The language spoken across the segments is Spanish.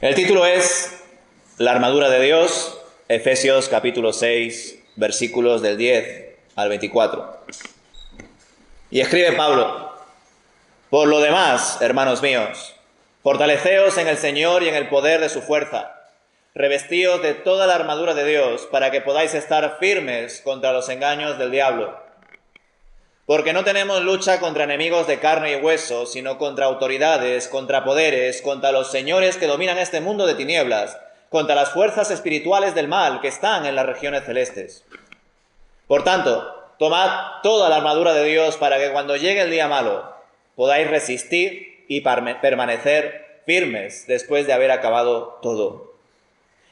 El título es La armadura de Dios, Efesios capítulo 6, versículos del 10 al 24. Y escribe Pablo: Por lo demás, hermanos míos, fortaleceos en el Señor y en el poder de su fuerza. Revestíos de toda la armadura de Dios para que podáis estar firmes contra los engaños del diablo. Porque no tenemos lucha contra enemigos de carne y hueso, sino contra autoridades, contra poderes, contra los señores que dominan este mundo de tinieblas, contra las fuerzas espirituales del mal que están en las regiones celestes. Por tanto, tomad toda la armadura de Dios para que cuando llegue el día malo podáis resistir y permanecer firmes después de haber acabado todo.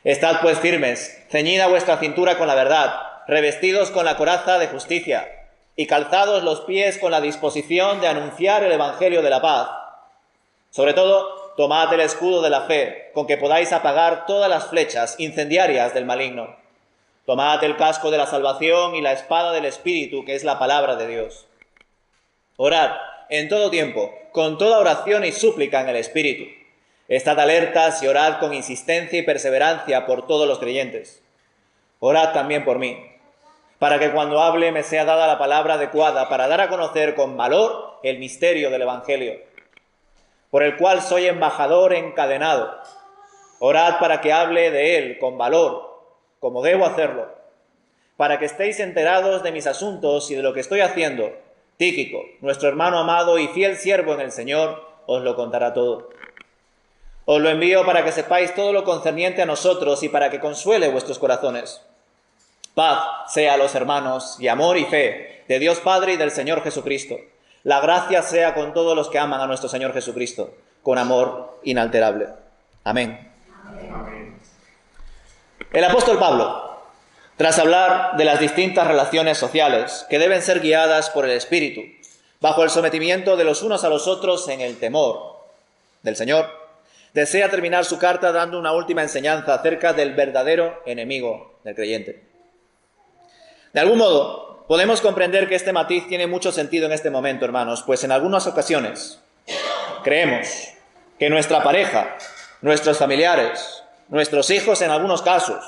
Estad pues firmes, ceñida vuestra cintura con la verdad, revestidos con la coraza de justicia, y calzados los pies con la disposición de anunciar el evangelio de la paz. Sobre todo, tomad el escudo de la fe, con que podáis apagar todas las flechas incendiarias del maligno. Tomad el casco de la salvación y la espada del Espíritu, que es la palabra de Dios. Orad en todo tiempo, con toda oración y súplica en el Espíritu. Estad alertas y orad con insistencia y perseverancia por todos los creyentes. Orad también por mí, para que cuando hable me sea dada la palabra adecuada para dar a conocer con valor el misterio del Evangelio, por el cual soy embajador encadenado. Orad para que hable de él con valor, como debo hacerlo, para que estéis enterados de mis asuntos y de lo que estoy haciendo. Tíquico, nuestro hermano amado y fiel siervo en el Señor, os lo contará todo. Os lo envío para que sepáis todo lo concerniente a nosotros y para que consuele vuestros corazones. Paz sea a los hermanos y amor y fe de Dios Padre y del Señor Jesucristo. La gracia sea con todos los que aman a nuestro Señor Jesucristo, con amor inalterable. Amén. Amén. El apóstol Pablo, tras hablar de las distintas relaciones sociales que deben ser guiadas por el Espíritu, bajo el sometimiento de los unos a los otros en el temor del Señor, desea terminar su carta dando una última enseñanza acerca del verdadero enemigo del creyente. De algún modo, podemos comprender que este matiz tiene mucho sentido en este momento, hermanos, pues en algunas ocasiones creemos que nuestra pareja, nuestros familiares, nuestros hijos en algunos casos,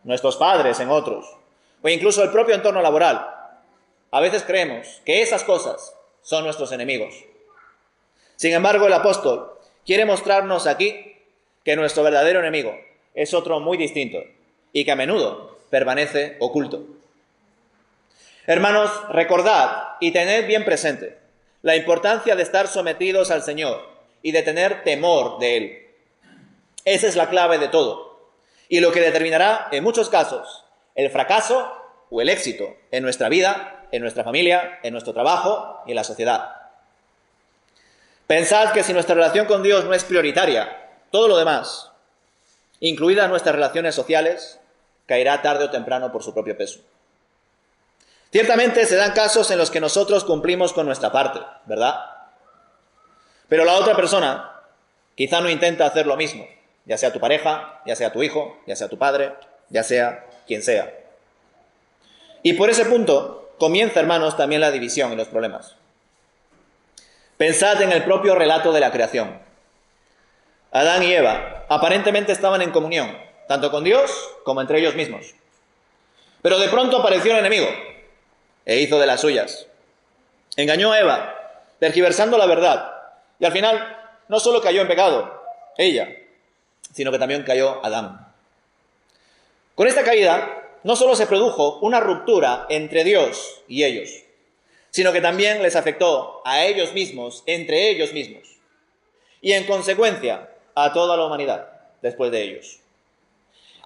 nuestros padres en otros, o incluso el propio entorno laboral, a veces creemos que esas cosas son nuestros enemigos. Sin embargo, el apóstol quiere mostrarnos aquí que nuestro verdadero enemigo es otro muy distinto y que a menudo permanece oculto. Hermanos, recordad y tened bien presente la importancia de estar sometidos al Señor y de tener temor de Él. Esa es la clave de todo y lo que determinará, en muchos casos, el fracaso o el éxito en nuestra vida, en nuestra familia, en nuestro trabajo y en la sociedad. Pensad que si nuestra relación con Dios no es prioritaria, todo lo demás, incluidas nuestras relaciones sociales, caerá tarde o temprano por su propio peso. Ciertamente se dan casos en los que nosotros cumplimos con nuestra parte, ¿verdad? Pero la otra persona quizá no intenta hacer lo mismo, ya sea tu pareja, ya sea tu hijo, ya sea tu padre, ya sea quien sea. Y por ese punto comienza, hermanos, también la división y los problemas. Pensad en el propio relato de la creación. Adán y Eva aparentemente estaban en comunión, tanto con Dios como entre ellos mismos. Pero de pronto apareció el enemigo e hizo de las suyas. Engañó a Eva, tergiversando la verdad. Y al final, no solo cayó en pecado, ella, sino que también cayó Adán. Con esta caída, no solo se produjo una ruptura entre Dios y ellos, sino que también les afectó a ellos mismos, entre ellos mismos. Y en consecuencia, a toda la humanidad, después de ellos.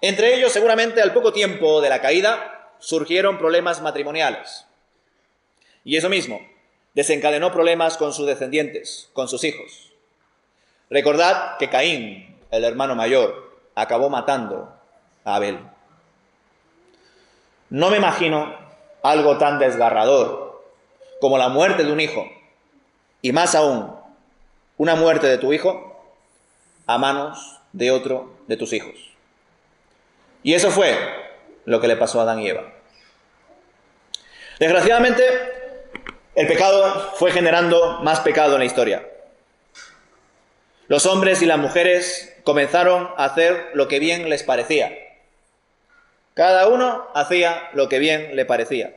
Entre ellos, seguramente al poco tiempo de la caída, surgieron problemas matrimoniales. Y eso mismo desencadenó problemas con sus descendientes, con sus hijos. Recordad que Caín, el hermano mayor, acabó matando a Abel. No me imagino algo tan desgarrador como la muerte de un hijo, y más aún, una muerte de tu hijo a manos de otro de tus hijos. Y eso fue lo que le pasó a Adán y Eva. Desgraciadamente, el pecado fue generando más pecado en la historia. Los hombres y las mujeres comenzaron a hacer lo que bien les parecía. Cada uno hacía lo que bien le parecía.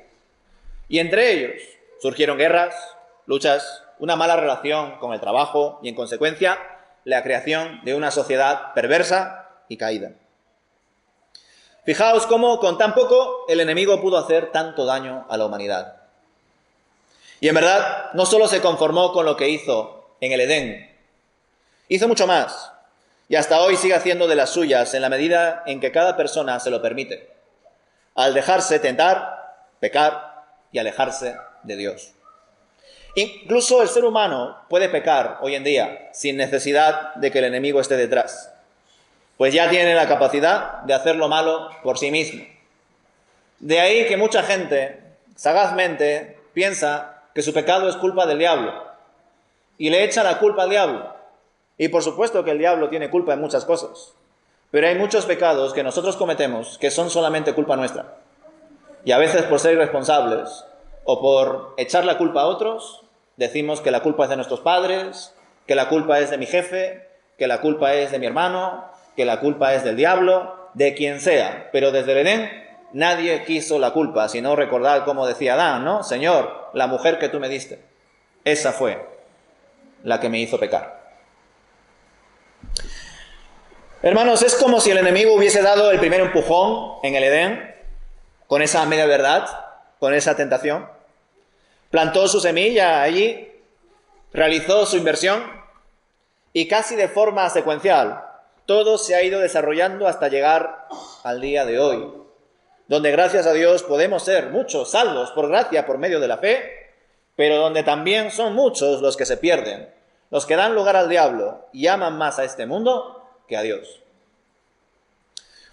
Y entre ellos surgieron guerras, luchas, una mala relación con el trabajo y, en consecuencia, la creación de una sociedad perversa y caída. Fijaos cómo con tan poco el enemigo pudo hacer tanto daño a la humanidad. Y en verdad no solo se conformó con lo que hizo en el Edén, hizo mucho más. Y hasta hoy sigue haciendo de las suyas en la medida en que cada persona se lo permite, al dejarse tentar, pecar y alejarse de Dios. Incluso el ser humano puede pecar hoy en día sin necesidad de que el enemigo esté detrás, pues ya tiene la capacidad de hacer lo malo por sí mismo. De ahí que mucha gente sagazmente piensa que su pecado es culpa del diablo y le echa la culpa al diablo. Y por supuesto que el diablo tiene culpa en muchas cosas, pero hay muchos pecados que nosotros cometemos que son solamente culpa nuestra. Y a veces por ser irresponsables o por echar la culpa a otros, decimos que la culpa es de nuestros padres, que la culpa es de mi jefe, que la culpa es de mi hermano, que la culpa es del diablo, de quien sea. Pero desde el Edén nadie quiso la culpa, sino recordar como decía Adán, ¿no? Señor, la mujer que tú me diste, esa fue la que me hizo pecar. Hermanos, es como si el enemigo hubiese dado el primer empujón en el Edén, con esa media verdad, con esa tentación. Plantó su semilla allí, realizó su inversión y casi de forma secuencial todo se ha ido desarrollando hasta llegar al día de hoy, donde gracias a Dios podemos ser muchos salvos por gracia por medio de la fe, pero donde también son muchos los que se pierden, los que dan lugar al diablo y aman más a este mundo que a Dios.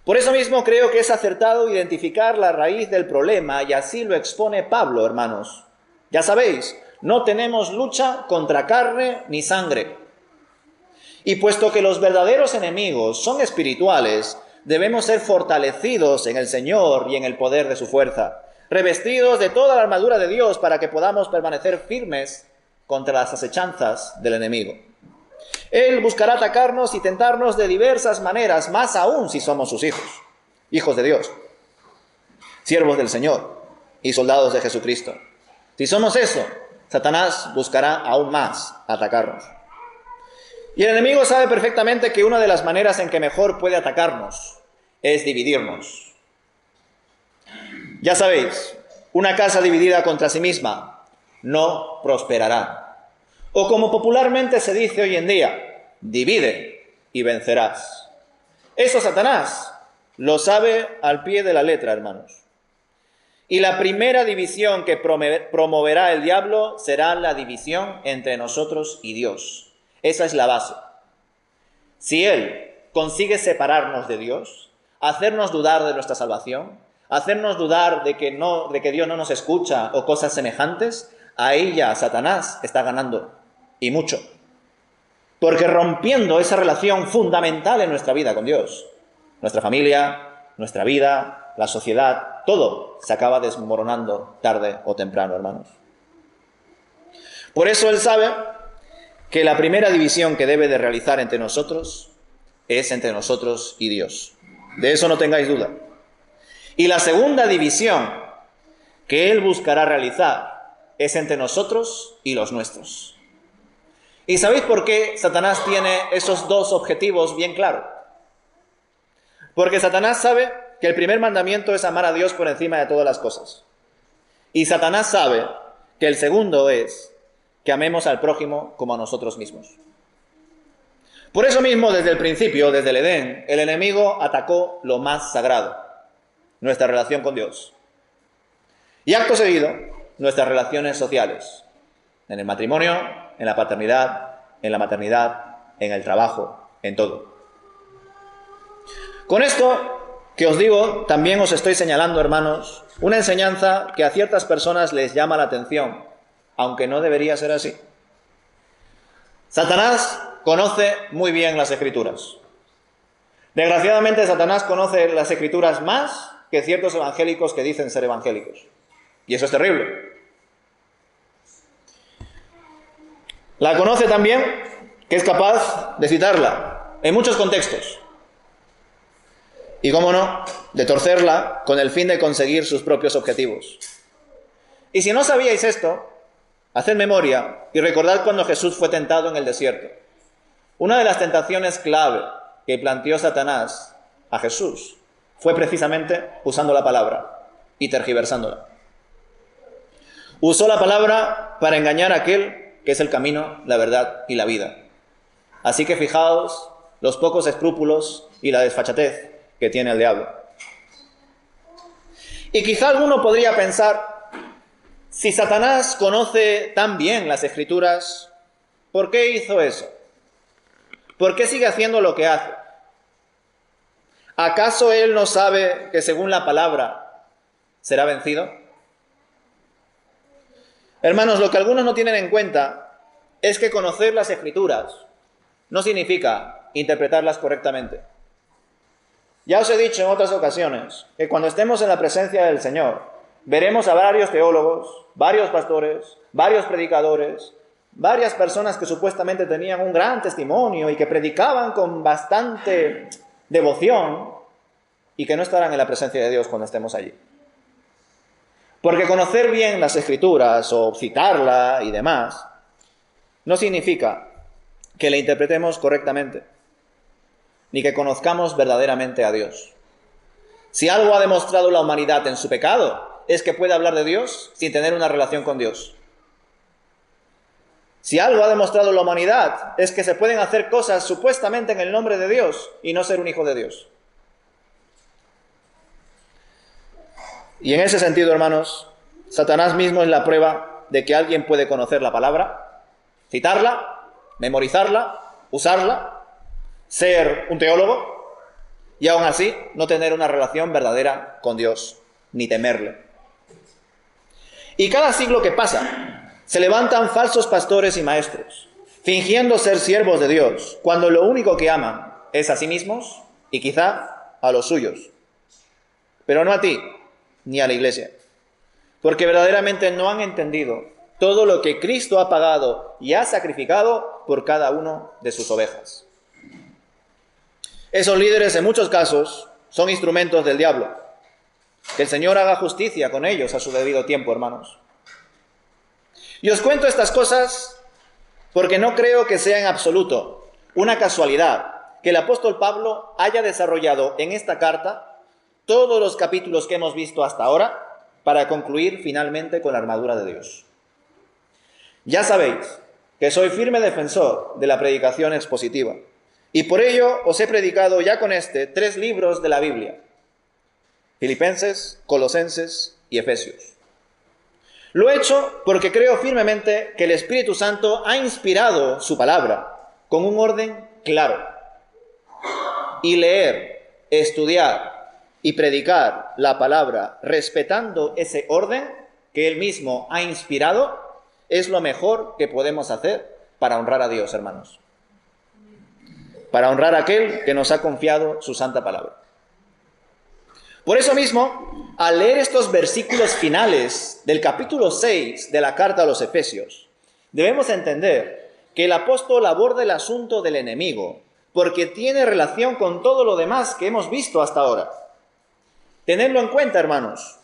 Por eso mismo creo que es acertado identificar la raíz del problema, y así lo expone Pablo, hermanos. Ya sabéis, no tenemos lucha contra carne ni sangre. Y puesto que los verdaderos enemigos son espirituales, debemos ser fortalecidos en el Señor y en el poder de su fuerza, revestidos de toda la armadura de Dios para que podamos permanecer firmes contra las acechanzas del enemigo. Él buscará atacarnos y tentarnos de diversas maneras, más aún si somos sus hijos, hijos de Dios, siervos del Señor y soldados de Jesucristo. Si somos eso, Satanás buscará aún más atacarnos. Y el enemigo sabe perfectamente que una de las maneras en que mejor puede atacarnos es dividirnos. Ya sabéis, una casa dividida contra sí misma no prosperará. O como popularmente se dice hoy en día, divide y vencerás. Eso Satanás lo sabe al pie de la letra, hermanos. Y la primera división que promoverá el diablo será la división entre nosotros y Dios. Esa es la base. Si él consigue separarnos de Dios, hacernos dudar de nuestra salvación, hacernos dudar de que Dios no nos escucha o cosas semejantes, ahí ya Satanás está ganando. Y mucho. Porque rompiendo esa relación fundamental en nuestra vida con Dios, nuestra familia, nuestra vida, la sociedad, todo se acaba desmoronando tarde o temprano, hermanos. Por eso él sabe que la primera división que debe de realizar entre nosotros es entre nosotros y Dios. De eso no tengáis duda. Y la segunda división que él buscará realizar es entre nosotros y los nuestros. ¿Y sabéis por qué Satanás tiene esos dos objetivos bien claros? Porque Satanás sabe que el primer mandamiento es amar a Dios por encima de todas las cosas. Y Satanás sabe que el segundo es que amemos al prójimo como a nosotros mismos. Por eso mismo, desde el principio, desde el Edén, el enemigo atacó lo más sagrado, nuestra relación con Dios. Y acto seguido, nuestras relaciones sociales, en el matrimonio, en la paternidad, en la maternidad, en el trabajo, en todo. Con esto que os digo, también os estoy señalando, hermanos, una enseñanza que a ciertas personas les llama la atención, aunque no debería ser así. Satanás conoce muy bien las Escrituras. Desgraciadamente, Satanás conoce las Escrituras más que ciertos evangélicos que dicen ser evangélicos. Y eso es terrible. La conoce también, que es capaz de citarla. en muchos contextos. Y cómo no, de torcerla con el fin de conseguir sus propios objetivos. Y si no sabíais esto, haced memoria y recordad cuando Jesús fue tentado en el desierto. Una de las tentaciones clave que planteó Satanás a Jesús fue precisamente usando la palabra y tergiversándola. Usó la palabra para engañar a aquel que es el camino, la verdad y la vida. Así que fijaos los pocos escrúpulos y la desfachatez que tiene el diablo. Y quizá alguno podría pensar, si Satanás conoce tan bien las Escrituras, ¿por qué hizo eso? ¿Por qué sigue haciendo lo que hace? ¿Acaso él no sabe que según la palabra será vencido? Hermanos, lo que algunos no tienen en cuenta es que conocer las Escrituras no significa interpretarlas correctamente. Ya os he dicho en otras ocasiones que cuando estemos en la presencia del Señor, veremos a varios teólogos, varios pastores, varios predicadores, varias personas que supuestamente tenían un gran testimonio y que predicaban con bastante devoción y que no estarán en la presencia de Dios cuando estemos allí. Porque conocer bien las Escrituras o citarla y demás no significa que la interpretemos correctamente, ni que conozcamos verdaderamente a Dios. Si algo ha demostrado la humanidad en su pecado, es que puede hablar de Dios sin tener una relación con Dios. Si algo ha demostrado la humanidad, es que se pueden hacer cosas supuestamente en el nombre de Dios y no ser un hijo de Dios. Y en ese sentido, hermanos, Satanás mismo es la prueba de que alguien puede conocer la palabra, citarla, memorizarla, usarla, ser un teólogo y aún así no tener una relación verdadera con Dios, ni temerle. Y cada siglo que pasa, se levantan falsos pastores y maestros, fingiendo ser siervos de Dios, cuando lo único que aman es a sí mismos y quizá a los suyos. Pero no a ti, ni a la Iglesia, porque verdaderamente no han entendido todo lo que Cristo ha pagado y ha sacrificado por cada uno de sus ovejas. Esos líderes, en muchos casos, son instrumentos del diablo. Que el Señor haga justicia con ellos a su debido tiempo, hermanos. Y os cuento estas cosas porque no creo que sea en absoluto una casualidad que el apóstol Pablo haya desarrollado en esta carta todos los capítulos que hemos visto hasta ahora para concluir finalmente con la armadura de Dios. Ya sabéis que soy firme defensor de la predicación expositiva y por ello os he predicado ya con 3 libros de la Biblia: Filipenses, Colosenses y Efesios. Lo he hecho porque creo firmemente que el Espíritu Santo ha inspirado su palabra con un orden claro. Y leer, estudiar y predicar la palabra respetando ese orden que Él mismo ha inspirado es lo mejor que podemos hacer para honrar a Dios, hermanos. Para honrar a aquel que nos ha confiado su santa palabra. Por eso mismo, al leer estos versículos finales del capítulo 6 de la carta a los Efesios, debemos entender que el apóstol aborda el asunto del enemigo, porque tiene relación con todo lo demás que hemos visto hasta ahora. Tenedlo en cuenta, hermanos.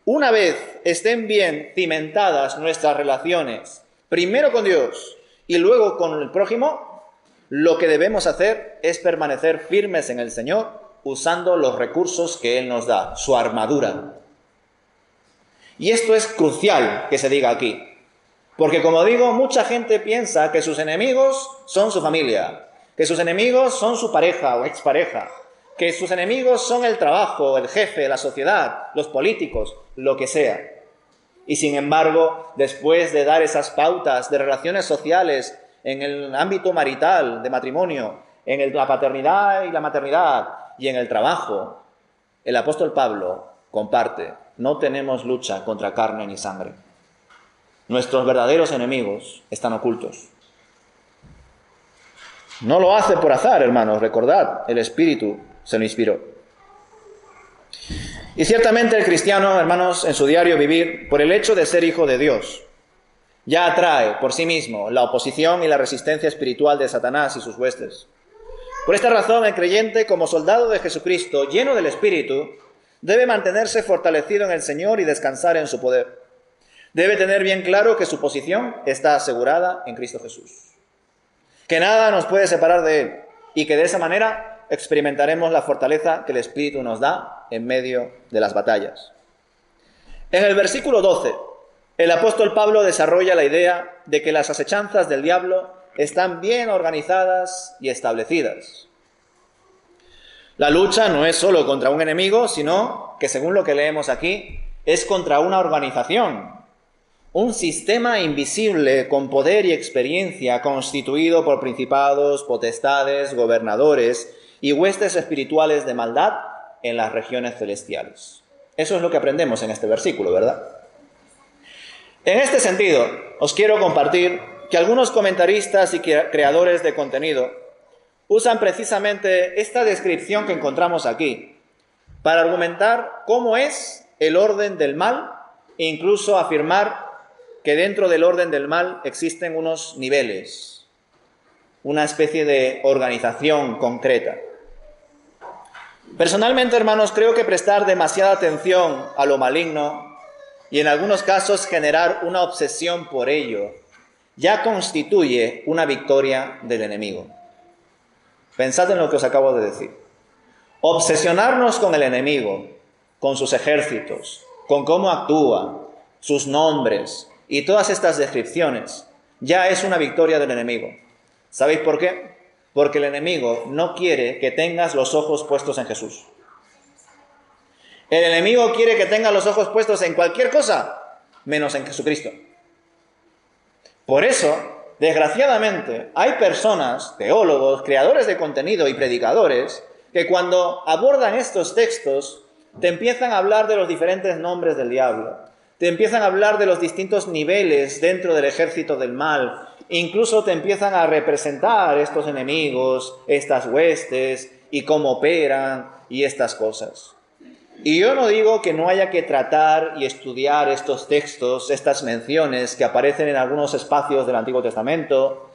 Una vez estén bien cimentadas nuestras relaciones, primero con Dios y luego con el prójimo, lo que debemos hacer es permanecer firmes en el Señor, usando los recursos que Él nos da, su armadura. Y esto es crucial que se diga aquí, porque como digo, mucha gente piensa que sus enemigos son su familia, que sus enemigos son su pareja o expareja, que sus enemigos son el trabajo, el jefe, la sociedad, los políticos, lo que sea. Y sin embargo, después de dar esas pautas de relaciones sociales en el ámbito marital, de matrimonio, en la paternidad y la maternidad y en el trabajo, el apóstol Pablo comparte: no tenemos lucha contra carne ni sangre. Nuestros verdaderos enemigos están ocultos. No lo hace por azar, hermanos, recordad, el Espíritu se lo inspiró. Y ciertamente el cristiano, hermanos, en su diario vivir, por el hecho de ser hijo de Dios, ya atrae por sí mismo la oposición y la resistencia espiritual de Satanás y sus huestes. Por esta razón, el creyente, como soldado de Jesucristo, lleno del Espíritu, debe mantenerse fortalecido en el Señor y descansar en su poder. Debe tener bien claro que su posición está asegurada en Cristo Jesús, que nada nos puede separar de Él y que de esa manera experimentaremos la fortaleza que el Espíritu nos da en medio de las batallas. En el versículo 12, el apóstol Pablo desarrolla la idea de que las asechanzas del diablo están bien organizadas y establecidas. La lucha no es solo contra un enemigo, sino que, según lo que leemos aquí, es contra una organización, un sistema invisible con poder y experiencia constituido por principados, potestades, gobernadores y huestes espirituales de maldad en las regiones celestiales. Eso es lo que aprendemos en este versículo, ¿verdad? En este sentido, os quiero compartir que algunos comentaristas y creadores de contenido usan precisamente esta descripción que encontramos aquí para argumentar cómo es el orden del mal e incluso afirmar que dentro del orden del mal existen unos niveles, una especie de organización concreta. Personalmente, hermanos, creo que prestar demasiada atención a lo maligno y en algunos casos generar una obsesión por ello ya constituye una victoria del enemigo. Pensad en lo que os acabo de decir. Obsesionarnos con el enemigo, con sus ejércitos, con cómo actúa, sus nombres y todas estas descripciones, ya es una victoria del enemigo. ¿Sabéis por qué? Porque el enemigo no quiere que tengas los ojos puestos en Jesús. El enemigo quiere que tengas los ojos puestos en cualquier cosa, menos en Jesucristo. Por eso, desgraciadamente, hay personas, teólogos, creadores de contenido y predicadores, que cuando abordan estos textos, te empiezan a hablar de los diferentes nombres del diablo, te empiezan a hablar de los distintos niveles dentro del ejército del mal, incluso te empiezan a representar estos enemigos, estas huestes, y cómo operan, y estas cosas. Y yo no digo que no haya que tratar y estudiar estos textos, estas menciones que aparecen en algunos espacios del Antiguo Testamento,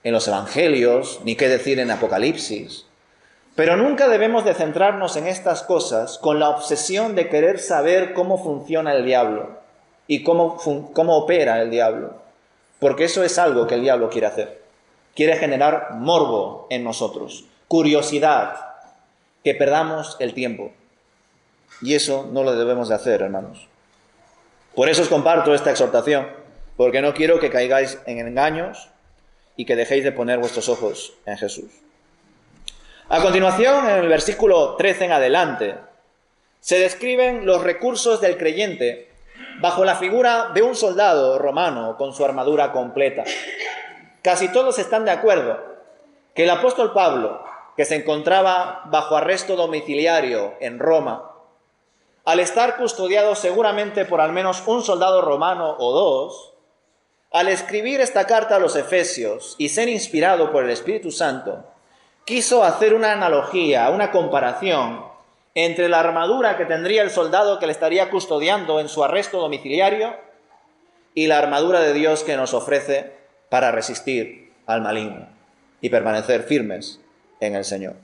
en los Evangelios, ni qué decir en Apocalipsis. Pero nunca debemos de centrarnos en estas cosas con la obsesión de querer saber cómo funciona el diablo y cómo opera el diablo. Porque eso es algo que el diablo quiere hacer. Quiere generar morbo en nosotros, curiosidad, que perdamos el tiempo. Y eso no lo debemos de hacer, hermanos. Por eso os comparto esta exhortación, porque no quiero que caigáis en engaños y que dejéis de poner vuestros ojos en Jesús. A continuación, en el versículo 13 en adelante, se describen los recursos del creyente bajo la figura de un soldado romano con su armadura completa. Casi todos están de acuerdo que el apóstol Pablo, que se encontraba bajo arresto domiciliario en Roma, al estar custodiado seguramente por al menos un soldado romano o dos, al escribir esta carta a los Efesios y ser inspirado por el Espíritu Santo, quiso hacer una analogía, una comparación entre la armadura que tendría el soldado que le estaría custodiando en su arresto domiciliario y la armadura de Dios que nos ofrece para resistir al maligno y permanecer firmes en el Señor.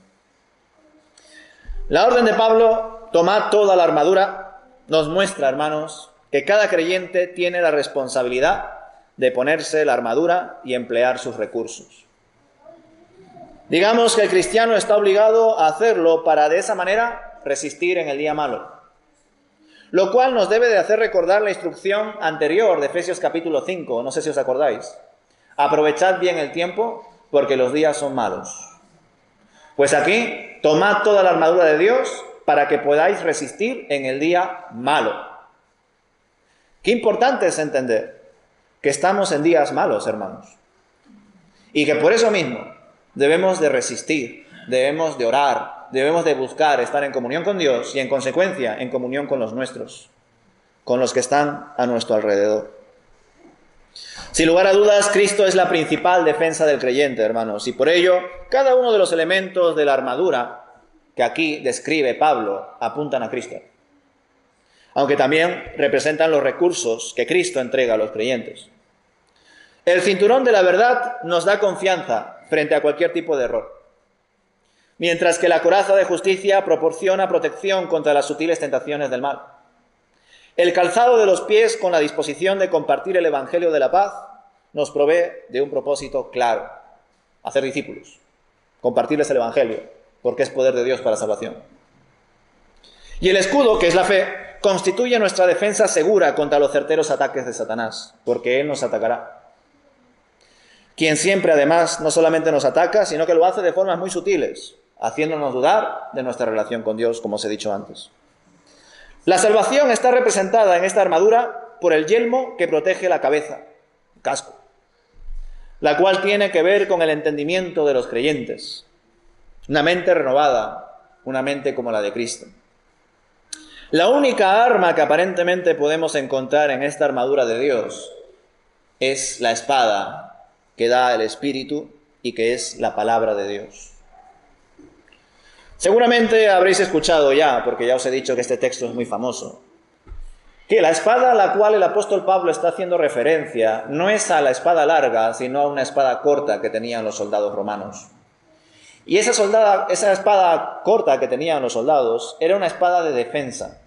La orden de Pablo, tomad toda la armadura, nos muestra, hermanos, que cada creyente tiene la responsabilidad de ponerse la armadura y emplear sus recursos. Digamos que el cristiano está obligado a hacerlo para de esa manera resistir en el día malo. Lo cual nos debe de hacer recordar la instrucción anterior de Efesios capítulo 5, no sé si os acordáis. Aprovechad bien el tiempo porque los días son malos. Pues aquí, tomad toda la armadura de Dios para que podáis resistir en el día malo. Qué importante es entender que estamos en días malos, hermanos. Y que por eso mismo debemos de resistir, debemos de orar, debemos de buscar estar en comunión con Dios y en consecuencia en comunión con los nuestros, con los que están a nuestro alrededor. Sin lugar a dudas, Cristo es la principal defensa del creyente, hermanos, y por ello, cada uno de los elementos de la armadura que aquí describe Pablo apuntan a Cristo, aunque también representan los recursos que Cristo entrega a los creyentes. El cinturón de la verdad nos da confianza frente a cualquier tipo de error. mientras que la coraza de justicia proporciona protección contra las sutiles tentaciones del mal. El calzado de los pies, con la disposición de compartir el Evangelio de la paz, nos provee de un propósito claro: hacer discípulos, compartirles el Evangelio, porque es poder de Dios para salvación. Y el escudo, que es la fe, constituye nuestra defensa segura contra los certeros ataques de Satanás, porque Él nos atacará. Quien siempre, además, no solamente nos ataca, sino que lo hace de formas muy sutiles, haciéndonos dudar de nuestra relación con Dios, como os he dicho antes. La salvación está representada en esta armadura por el yelmo que protege la cabeza, casco, la cual tiene que ver con el entendimiento de los creyentes, una mente renovada, una mente como la de Cristo. La única arma que aparentemente podemos encontrar en esta armadura de Dios es la espada que da el Espíritu y que es la palabra de Dios. Seguramente habréis escuchado ya, porque ya os he dicho que este texto es muy famoso, que la espada a la cual el apóstol Pablo está haciendo referencia no es a la espada larga, sino a una espada corta que tenían los soldados romanos. Y esa espada corta que tenían los soldados era una espada de defensa.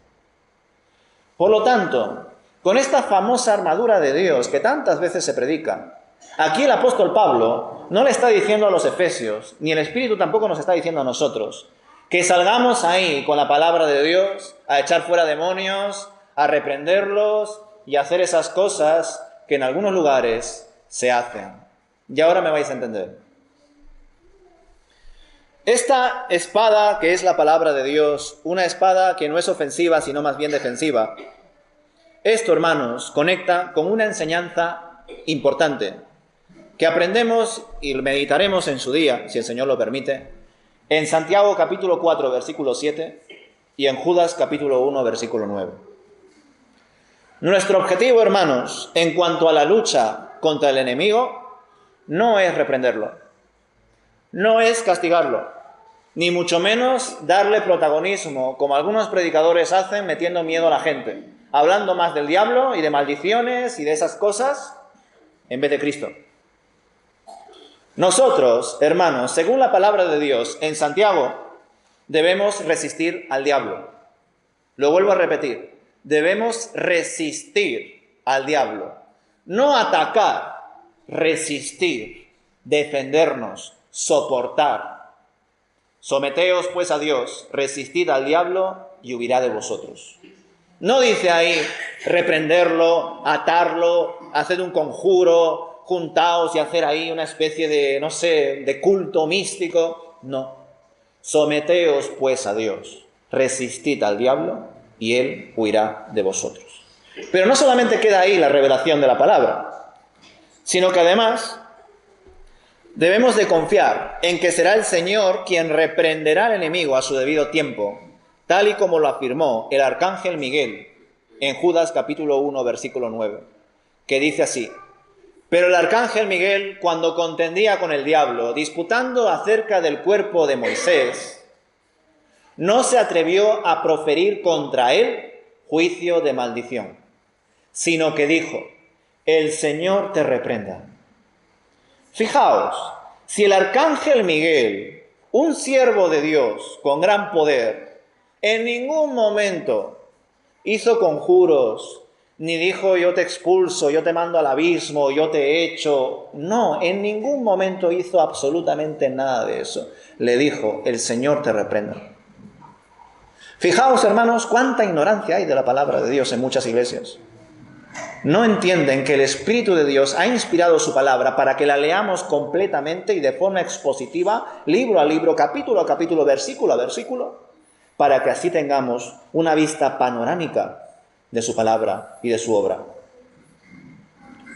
Por lo tanto, con esta famosa armadura de Dios que tantas veces se predica, aquí el apóstol Pablo no le está diciendo a los efesios, ni el Espíritu tampoco nos está diciendo a nosotros, que salgamos ahí con la palabra de Dios a echar fuera demonios, a reprenderlos y a hacer esas cosas que en algunos lugares se hacen. Y ahora me vais a entender. Esta espada, que es la palabra de Dios, una espada que no es ofensiva, sino más bien defensiva, esto, hermanos, conecta con una enseñanza importante que aprendemos y meditaremos en su día, si el Señor lo permite, en Santiago capítulo 4, versículo 7 y en Judas capítulo 1, versículo 9. Nuestro objetivo, hermanos, en cuanto a la lucha contra el enemigo, no es reprenderlo, no es castigarlo, ni mucho menos darle protagonismo, como algunos predicadores hacen, metiendo miedo a la gente, hablando más del diablo y de maldiciones y de esas cosas, en vez de Cristo. Nosotros, hermanos, según la palabra de Dios, en Santiago, debemos resistir al diablo. Lo vuelvo a repetir, debemos resistir al diablo. No atacar, resistir, defendernos, soportar. Someteos pues a Dios, resistid al diablo y huirá de vosotros. No dice ahí reprenderlo, atarlo, hacer un conjuro, juntaos y hacer ahí una especie de, no sé, de culto místico. No. Someteos pues a Dios, resistid al diablo y él huirá de vosotros. Pero no solamente queda ahí la revelación de la palabra, sino que además debemos de confiar en que será el Señor quien reprenderá al enemigo a su debido tiempo, tal y como lo afirmó el arcángel Miguel en Judas capítulo 1, versículo 9, que dice así: pero el arcángel Miguel, cuando contendía con el diablo, disputando acerca del cuerpo de Moisés, no se atrevió a proferir contra él juicio de maldición, sino que dijo: el Señor te reprenda. Fijaos, si el arcángel Miguel, un siervo de Dios con gran poder, en ningún momento hizo conjuros, ni dijo yo te expulso, yo te mando al abismo, yo te echo. No, en ningún momento hizo absolutamente nada de eso. Le dijo: el Señor te reprenda. Fijaos, hermanos, cuánta ignorancia hay de la palabra de Dios en muchas iglesias. No entienden que el Espíritu de Dios ha inspirado su palabra para que la leamos completamente y de forma expositiva, libro a libro, capítulo a capítulo, versículo a versículo, para que así tengamos una vista panorámica de su palabra y de su obra.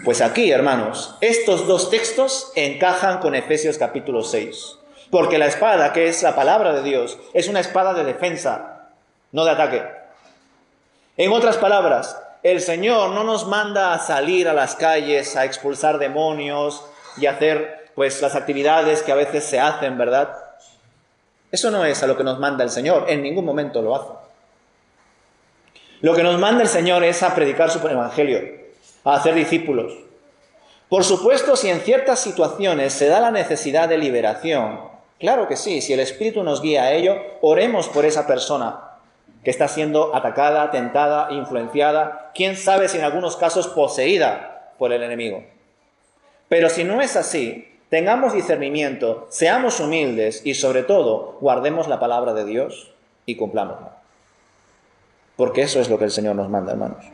Pues aquí, hermanos, estos dos textos encajan con Efesios capítulo 6, porque la espada, que es la palabra de Dios, es una espada de defensa, no de ataque. En otras palabras, el Señor no nos manda a salir a las calles a expulsar demonios y hacer pues las actividades que a veces se hacen, ¿verdad? Eso no es a lo que nos manda el Señor, en ningún momento lo hace. Lo que nos manda el Señor es a predicar su evangelio, a hacer discípulos. Por supuesto, si en ciertas situaciones se da la necesidad de liberación, Claro que sí, si el Espíritu nos guía a ello, oremos por esa persona que está siendo atacada, tentada, influenciada, quién sabe si en algunos casos poseída por el enemigo. Pero si no es así, tengamos discernimiento, seamos humildes y sobre todo guardemos la palabra de Dios y cumplámosla. Porque eso es lo que el Señor nos manda, hermanos.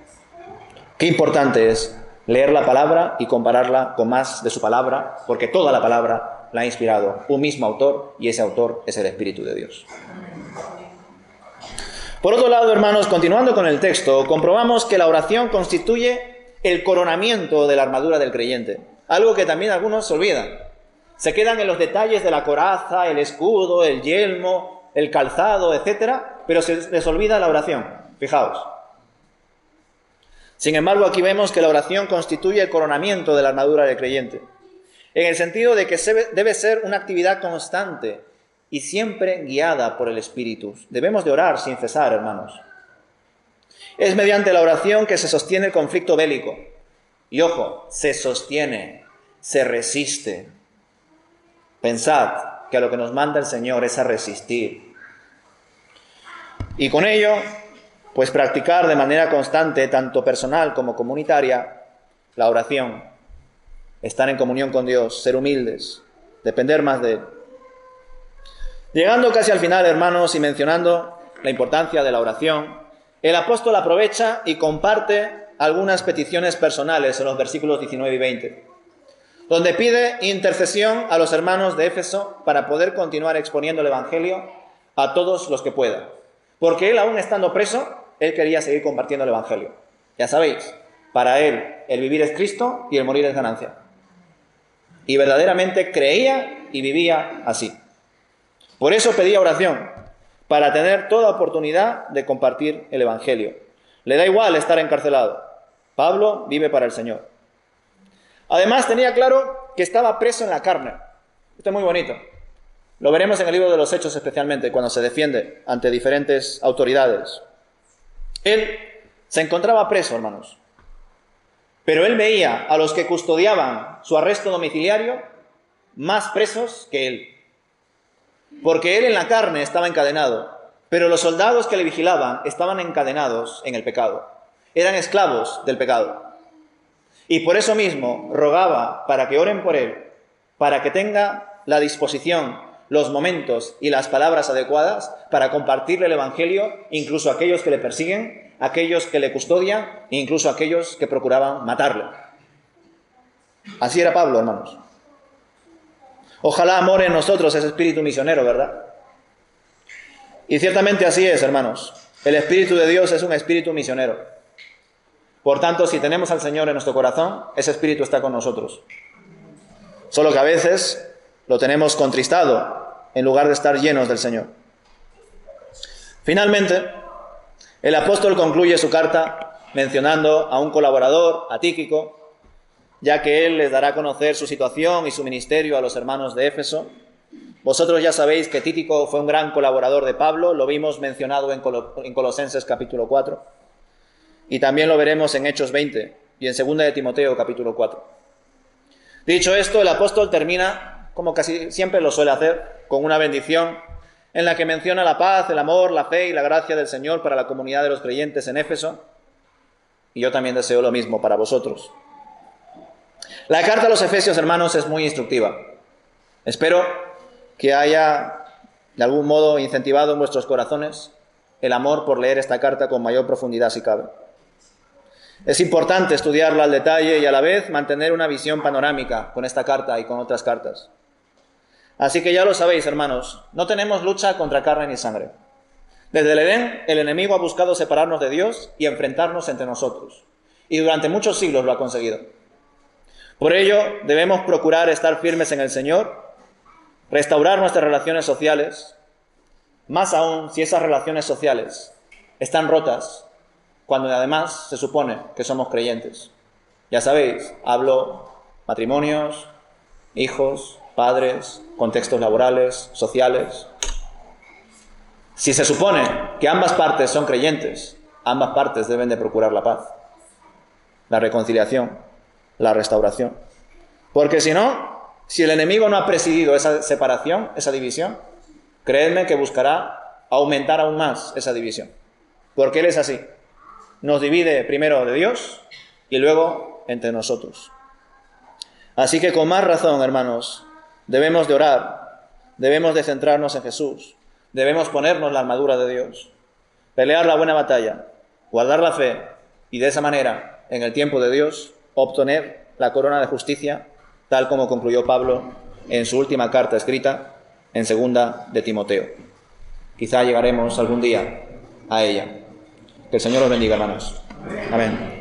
Qué importante es leer la palabra y compararla con más de su palabra, porque toda la palabra la ha inspirado un mismo autor y ese autor es el Espíritu de Dios. Por otro lado, hermanos, continuando con el texto, comprobamos que la oración constituye el coronamiento de la armadura del creyente, algo que también algunos se olvidan. Se quedan en los detalles de la coraza, el escudo, el yelmo, el calzado, etc., pero se les olvida la oración. Fijaos. Sin embargo, aquí vemos que la oración constituye el coronamiento de la armadura del creyente, en el sentido de que debe ser una actividad constante y siempre guiada por el Espíritu. Debemos de orar sin cesar, hermanos. Es mediante la oración que se sostiene el conflicto bélico. Y ojo, se sostiene, se resiste. Pensad que a lo que nos manda el Señor es a resistir. Y con ello, pues practicar de manera constante, tanto personal como comunitaria, la oración. Estar en comunión con Dios, ser humildes, depender más de Él. Llegando casi al final, hermanos, y mencionando la importancia de la oración, el apóstol aprovecha y comparte algunas peticiones personales en los versículos 19 y 20, donde pide intercesión a los hermanos de Éfeso para poder continuar exponiendo el Evangelio a todos los que pueda. Porque él, aún estando preso, él quería seguir compartiendo el Evangelio. Ya sabéis, para él el vivir es Cristo y el morir es ganancia. Y verdaderamente creía y vivía así. Por eso pedía oración, para tener toda oportunidad de compartir el Evangelio. Le da igual estar encarcelado. Pablo vive para el Señor. Además, tenía claro que estaba preso en la carne. Esto es muy bonito. Lo veremos en el libro de los Hechos, especialmente, cuando se defiende ante diferentes autoridades. Él se encontraba preso, hermanos. Pero él veía a los que custodiaban su arresto domiciliario más presos que él. Porque él en la carne estaba encadenado, pero los soldados que le vigilaban estaban encadenados en el pecado. Eran esclavos del pecado. Y por eso mismo rogaba para que oren por él, para que tenga la disposición, los momentos y las palabras adecuadas para compartirle el Evangelio, incluso a aquellos que le persiguen, a aquellos que le custodian e incluso a aquellos que procuraban matarle. Así era Pablo, hermanos. Ojalá more en nosotros ese espíritu misionero, ¿verdad? Y ciertamente así es, hermanos. El Espíritu de Dios es un espíritu misionero. Por tanto, si tenemos al Señor en nuestro corazón, ese espíritu está con nosotros. Solo que a veces lo tenemos contristado en lugar de estar llenos del Señor. Finalmente, el apóstol concluye su carta mencionando a un colaborador, a Tíquico, ya que él les dará a conocer su situación y su ministerio a los hermanos de Éfeso. Vosotros ya sabéis que Tíquico fue un gran colaborador de Pablo, lo vimos mencionado en Colosenses capítulo 4, y también lo veremos en Hechos 20 y en 2 de Timoteo capítulo 4. Dicho esto, el apóstol termina, como casi siempre lo suele hacer, con una bendición en la que menciona la paz, el amor, la fe y la gracia del Señor para la comunidad de los creyentes en Éfeso, y yo también deseo lo mismo para vosotros. La carta a los Efesios, hermanos, es muy instructiva. Espero que haya de algún modo incentivado en vuestros corazones el amor por leer esta carta con mayor profundidad si cabe. Es importante estudiarla al detalle y a la vez mantener una visión panorámica con esta carta y con otras cartas. Así que ya lo sabéis, hermanos, no tenemos lucha contra carne ni sangre. Desde el Edén, el enemigo ha buscado separarnos de Dios y enfrentarnos entre nosotros. Y durante muchos siglos lo ha conseguido. Por ello, debemos procurar estar firmes en el Señor, restaurar nuestras relaciones sociales, más aún si esas relaciones sociales están rotas, cuando además se supone que somos creyentes. Ya sabéis, hablo matrimonios, hijos, padres, contextos laborales, sociales. Si se supone que ambas partes son creyentes, ambas partes deben de procurar la paz, la reconciliación, la restauración. Porque si no, Si el enemigo no ha presidido esa separación, esa división, creedme que buscará aumentar aún más esa división. Porque Él es así. Nos divide primero de Dios y luego entre nosotros. Así que con más razón, hermanos, debemos de orar, debemos de centrarnos en Jesús, debemos ponernos la armadura de Dios, pelear la buena batalla, guardar la fe y de esa manera, en el tiempo de Dios, obtener la corona de justicia, tal como concluyó Pablo en su última carta escrita en 2 de Timoteo. Quizá llegaremos algún día a ella. Que el Señor os bendiga, hermanos. Amén.